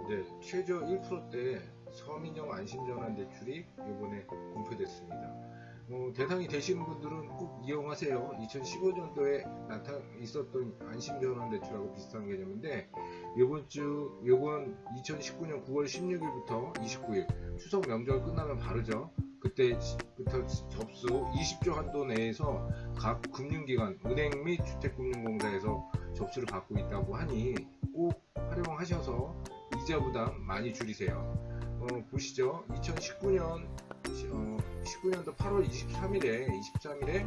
네, 최저 1%대 서민형 안심전환 대출이 이번에 공표됐습니다. 대상이 되시는 분들은 꼭 이용하세요. 2015년도에 있었던 안심전환 대출하고 비슷한 개념인데 요번 2019년 9월 16일부터 29일 추석 명절 끝나면 바로죠. 그때부터 접수 20조 한도 내에서 각 금융기관, 은행 및 주택금융공사에서 접수를 받고 있다고 하니 꼭 활용하셔서 이자 부담 많이 줄이세요. 보시죠. 19년도 8월 23일에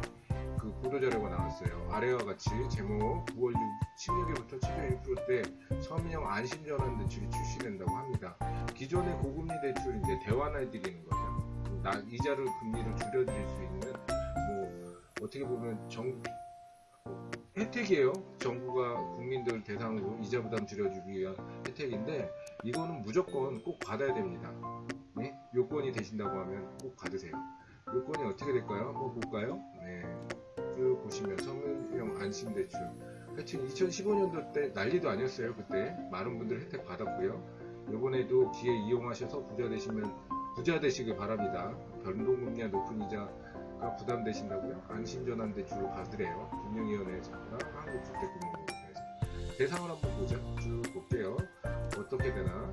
그 보도자료가 나왔어요. 아래와 같이 제목 9월 16일부터 최저 1%대 서민형 안심전환 대출이 출시된다고 합니다. 기존의 고금리 대출인데 대환해 드리는 거죠. 이자를 금리를 줄여드릴 수 있는 어떻게 보면 혜택이에요. 정부가 국민들 대상으로 이자 부담 줄여주기 위한 혜택인데 이거는 무조건 꼭 받아야 됩니다. 네? 요건이 되신다고 하면 꼭 받으세요. 요건이 어떻게 될까요? 한번 볼까요? 네. 쭉 보시면 서민형 안심대출. 하여튼 2015년도 때 난리도 아니었어요. 그때 많은 분들 혜택 받았고요. 이번에도 기회 이용하셔서 부자 되시길 바랍니다. 변동금리가 높은 이자가 부담되신다고요? 안심전환 대출을 받으래요. 금융위원회에서나 한국주택금융공사에서. 대상을 한번 보죠. 쭉 볼게요. 어떻게 되나?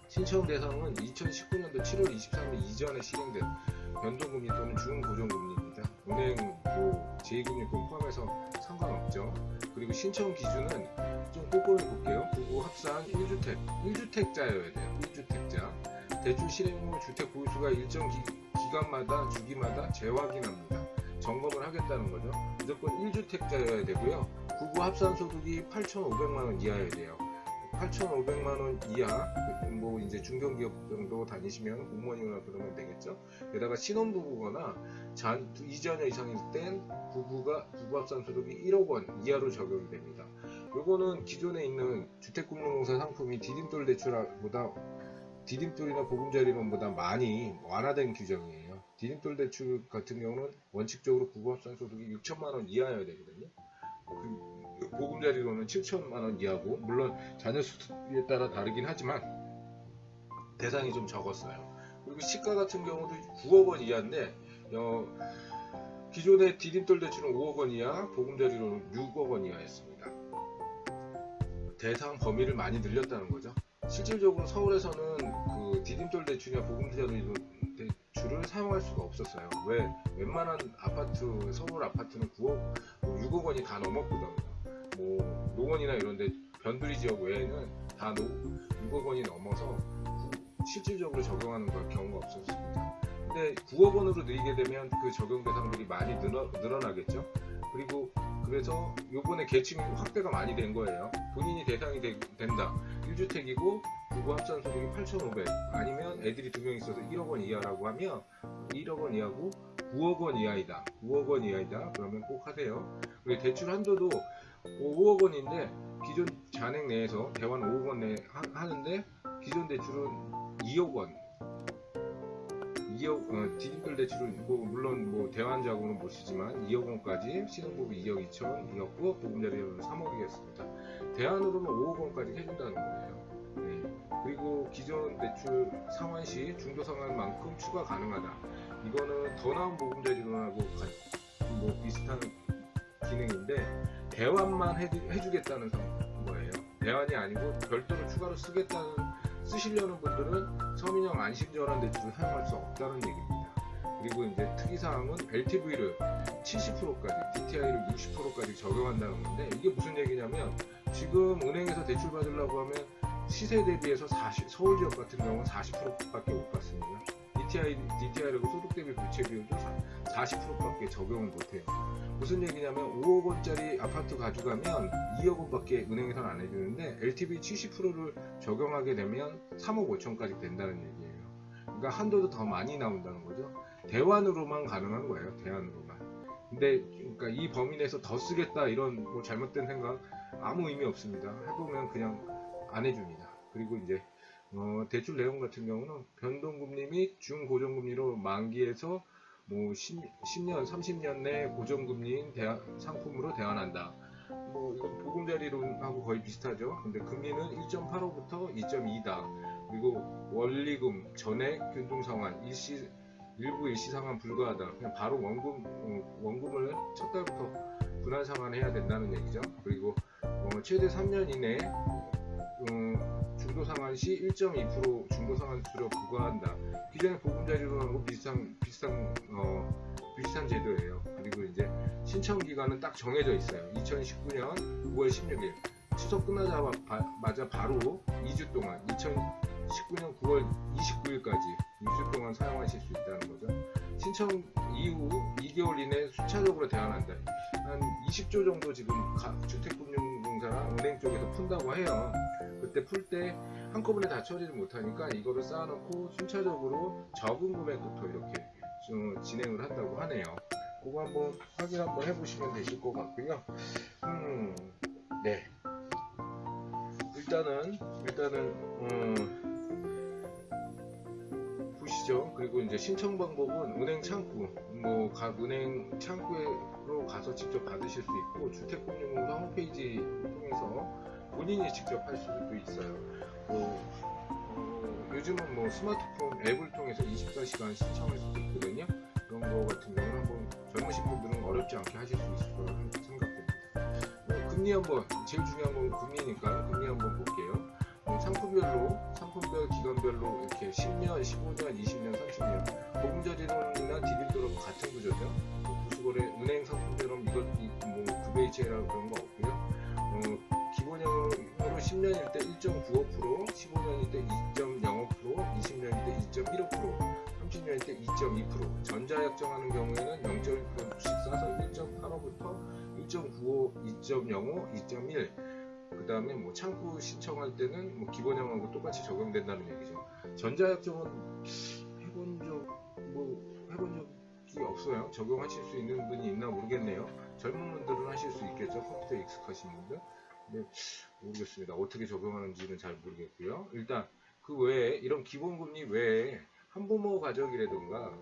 신청 대상은 2019년도 7월 23일 이전에 실행된 변동금리 또는 중고정금리입니다. 은행, 제2금융권 포함해서 상관없죠. 그리고 신청 기준은 좀 꼼꼼히 볼게요. 부부 합산 1주택자여야 돼요. 1주택자. 대출 실행 후 주택 보유수가 일정 기간마다 주기마다 재확인합니다. 점검을 하겠다는 거죠. 무조건 1주택자여야 되고요. 부부 합산 소득이 8,500만원 이하여야 돼요. 8,500만원 이하, 이제 중견기업 정도 다니시면 공무원이거나 그러면 되겠죠. 게다가 신혼부부거나 이자녀 이상일 땐 부부 합산 소득이 1억 원 이하로 적용이 됩니다. 요거는 기존에 있는 주택금융공사 상품이 디딤돌이나 보금자리론보다 많이 완화된 규정이에요. 디딤돌 대출 같은 경우는 원칙적으로 부부 합산 소득이 6천만원 이하여야 되거든요. 보금자리론은 7천만원 이하고, 물론 자녀 수에 따라 다르긴 하지만 대상이 좀 적었어요. 그리고 시가 같은 경우도 9억원 이하인데 기존의 디딤돌 대출은 5억원 이하, 보금자리론은 6억원 이하였습니다. 대상 범위를 많이 늘렸다는 거죠. 실질적으로 서울에서는 그 디딤돌 대출이나 보금자리론 대출을 사용할 수가 없었어요. 왜? 웬만한 서울 아파트는 6억 원이 다 넘었거든요. 노원이나 이런데 변두리 지역 외에는 다 6억 원이 넘어서 실질적으로 적용하는 경우가 없었습니다. 근데 9억 원으로 늘리게 되면 그 적용 대상들이 많이 늘어나겠죠. 그래서 요번에 계층이 확대가 많이 된 거예요. 본인이 대상이 된다. 1주택이고 부부 합산 소득이 8,500 아니면 애들이 2명 있어서 1억 원 이하라고 하면 1억 원 이하고 9억 원 이하이다. 5억 원 이하이다. 그러면 꼭 하세요. 그리고 대출 한도도 5억 원인데 기존 잔액 내에서 대환 5억 원 내 하는데 기존 대출은 2억 원. 디딤돌 대출은 물론 대환 자금은 못 쓰지만 2억 원까지, 신혼부부 2억 2천이었고 보금자리로는 3억이겠습니다. 대환으로는 5억 원까지 해준다는 거예요. 네. 그리고 기존 대출 상환 시 중도 상환만큼 추가 가능하다. 이거는 더 나은 보금자리론하고 비슷한 기능인데 대환만 해주겠다는 거예요. 대환이 아니고 별도로 추가로 쓰시려는 분들은 서민형 안심전환 대출을 사용할 수 없다는 얘기입니다. 그리고 이제 특이사항은 LTV를 70%까지, DTI를 60%까지 적용한다는 건데 이게 무슨 얘기냐면 지금 은행에서 대출 받으려고 하면 시세 대비해서 서울 지역 같은 경우는 40%밖에 못 받습니다. DTI라고 소득 대비 부채 비율도 40%밖에 적용을 못해요. 무슨 얘기냐면 5억 원짜리 아파트 가져가면 2억 원밖에 은행에서는 안 해주는데 LTV 70%를 적용하게 되면 3억 5천까지 된다는 얘기예요. 그러니까 한도도 더 많이 나온다는 거죠. 대환으로만 가능한 거예요. 대환으로만. 근데 그러니까 이 범위 내에서 더 쓰겠다 이런 잘못된 생각 아무 의미 없습니다. 해보면 그냥 안 해줍니다. 그리고 이제 대출 내용 같은 경우는 변동금리 및 중고정금리로 만기에서 10년, 30년 내 고정금리인 상품으로 대환한다. 뭐 이건 보금자리론하고 거의 비슷하죠. 근데 금리는 1.85부터 2.2다. 그리고 원리금, 전액, 균등상환, 일부 일시상환 불가하다. 그냥 바로 원금을 첫 달부터 분할상환해야 된다는 얘기죠. 그리고 최대 3년 이내 중도상환 시 1.2% 중도상환 수수료 부과한다. 기존의 보금자리론하고 비슷한 제도예요. 그리고 이제 신청 기간은 딱 정해져 있어요. 2019년 9월 16일 추석 끝나자마자 바로 2주 동안 2019년 9월 29일까지 2주 동안 사용하실 수 있다는 거죠. 신청 이후 2개월 이내 순차적으로 대환한다. 한 20조 정도 지금 주택금융공사랑 은행 쪽에서 푼다고 해요. 그때 풀 때 한꺼번에 다 처리를 못하니까 이거를 쌓아놓고 순차적으로 적은 금액부터 이렇게 진행을 한다고 하네요. 그거 한번 확인 한번 해보시면 되실 것 같고요. 네. 일단은 보시죠. 그리고 이제 신청 방법은 은행 창구, 뭐 각 은행 창구로 가서 직접 받으실 수 있고, 주택금융공사 홈페이지 통해서 본인이 직접 할 수도 있어요. 요즘은 뭐 스마트폰 앱을 통해서 24시간 신청할 수도 있거든요. 그런 거 같은 경우는 한번 젊으신 분들은 어렵지 않게 하실 수 있을 거라고 생각됩니다. 금리 한번, 제일 중요한 건 금리니까 금리 한번 볼게요. 상품별, 기간별로 이렇게 10년, 15년, 20년, 30년 보금자리론이나 디빌도랑 같은 구조죠. 부수거래 은행 상품처럼 이것 뭐 9배이체라고 그런 거 없고요. 기본형으로 10년일 때 1.95%, 15년일 때 2.05%, 20년일 때 2.15%, 30년일 때 2.2%. 전자약정하는 경우에는 0.1%씩 싸서 1.85부터 1.95, 2.05, 2.1. 그 다음에 뭐 창구 신청할 때는 뭐 기본형하고 똑같이 적용된다는 얘기죠. 전자약정은 해본 적이 없어요. 적용하실 수 있는 분이 있나 모르겠네요. 젊은 분들은 하실 수 있겠죠. 컴퓨터에 익숙하신 분들. 근데 모르겠습니다. 어떻게 적용하는지는 잘 모르겠고요. 일단 그 외에 이런 기본금리 외에 한부모 가족이라든가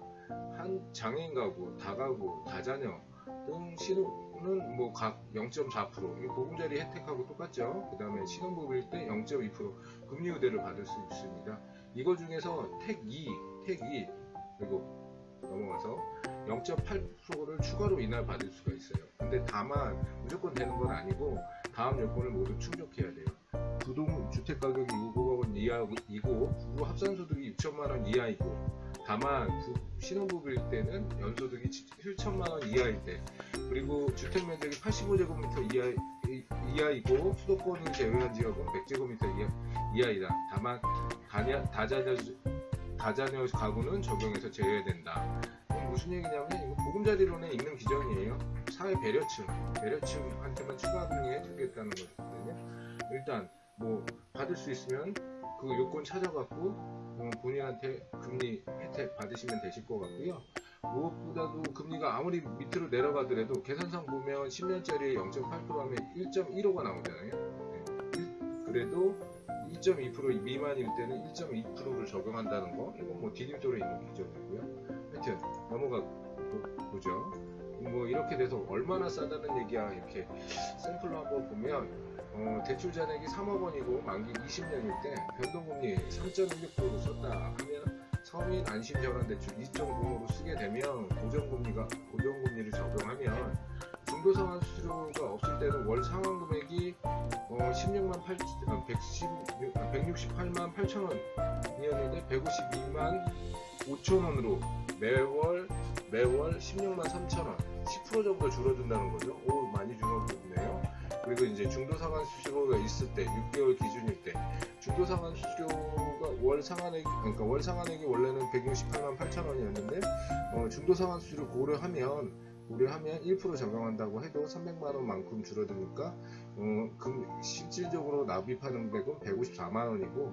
한 장애인 가구, 다가구, 다자녀 등 신혼은 뭐 각 0.4%, 보금자리 혜택하고 똑같죠. 그 다음에 신혼부부일 때 0.2% 금리 우대를 받을 수 있습니다. 이거 중에서 택 2 그리고 넘어가서 0.8%를 추가로 이날 받을 수가 있어요. 근데 다만 무조건 되는 건 아니고 다음 요건을 모두 충족해야 돼요. 부동 주택 가격이 6억 원 이하이고 부부 합산소득이 6천만 원 이하이고, 다만 신혼부부일 때는 연소득이 7천만 원 이하일 때, 그리고 주택 면적이 85제곱미터 이하이고 수도권을 제외한 지역은 100제곱미터 이하이다. 다만 다자녀 가구는 적용해서 제외된다. 무슨 얘기냐면 이거 보금자리론에 있는 기정이에요. 사회 배려층한테만 추가 금리해 주겠다는 거거든요. 일단 뭐 받을 수 있으면 그 요건 찾아갖고 본인한테 금리 혜택 받으시면 되실 것 같고요. 무엇보다도 금리가 아무리 밑으로 내려가더라도 계산상 보면 10년짜리 0.8% 하면 1.15가 나오잖아요. 그래도 2.2% 미만일 때는 1.2%를 적용한다는 거, 이건 뭐 디딤돌에 있는 기준이고요. 하여튼 넘어가 보죠. 뭐 이렇게 돼서 얼마나 싸다는 얘기야. 이렇게 샘플로 한번 보면 대출 잔액이 3억 원이고 만기 20년일 때 변동금리 3.16%로 썼다 하면 서민 안심전환대출 2.0으로 쓰게 되면 고정금리를 적용하면 중도상환 수수료가 없을 때는 월 상환 금액이 168만 8천 원이었는데 152만 5천 원으로 매월 16만 3천 원, 10% 정도 줄어든다는 거죠. 오, 많이 줄어드네요. 그리고 이제 중도상환 수수료가 있을 때 6개월 기준일 때 중도상환 수수료가 월 상환액이 원래는 168만 8천 원이었는데 중도상환 수수료 고려하면 1% 적용한다고 해도 300만 원만큼 줄어드니까 실질적으로 납입하는 금액은 154만 원이고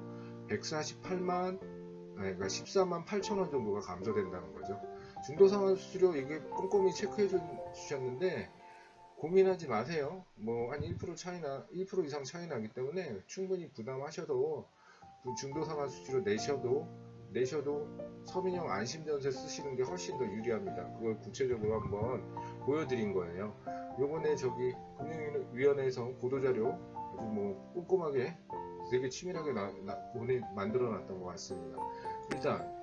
14만 8천 원 정도가 감소된다는 거죠. 중도상환 수수료 이게 꼼꼼히 체크해 주셨는데 고민하지 마세요. 뭐 한 1% 이상 차이 나기 때문에 충분히 부담하셔도 그 중도상환 수수료 내셔도 서민형 안심전세 쓰시는 게 훨씬 더 유리합니다. 그걸 구체적으로 한번 보여드린 거예요. 요번에 저기 금융위원회에서 보도자료 아주 뭐 꼼꼼하게 되게 치밀하게 만들어 놨던 것 같습니다. 일단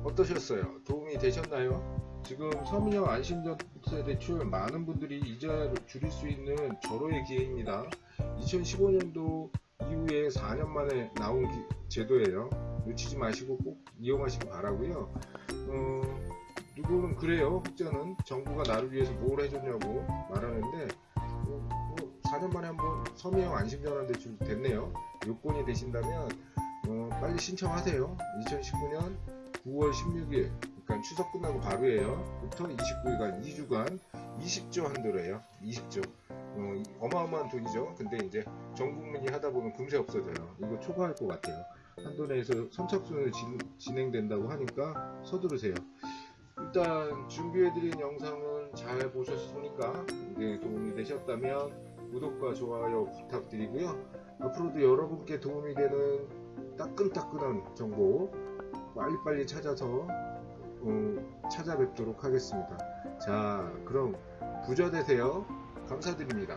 어떠셨어요? 도움이 되셨나요? 지금 서민형 안심전세 대출 많은 분들이 이자를 줄일 수 있는 절호의 기회입니다. 2015년도 이후에 4년 만에 나온 제도예요. 놓치지 마시고 꼭 이용하시기 바라고요. 누구는 그래요. 혹자는 정부가 나를 위해서 뭘 해줬냐고 말하는데 4년 만에 한번 서민형 안심전환 대출 됐네요. 요건이 되신다면 빨리 신청하세요. 2019년 9월 16일 그러니까 추석 끝나고 바로예요. 부터 29일간 2주간 20조 한도래요. 20조. 어마어마한 돈이죠. 근데 이제 전 국민이 하다 보면 금세 없어져요. 이거 초과할 것 같아요. 한도 내에서 선착순으로 진행된다고 하니까 서두르세요. 일단 준비해드린 영상은 잘 보셨으니까 이게 도움이 되셨다면 구독과 좋아요 부탁드리고요. 앞으로도 여러분께 도움이 되는 따끈따끈한 정보 빨리빨리 찾아서 찾아뵙도록 하겠습니다. 자, 그럼 부자 되세요. 감사드립니다.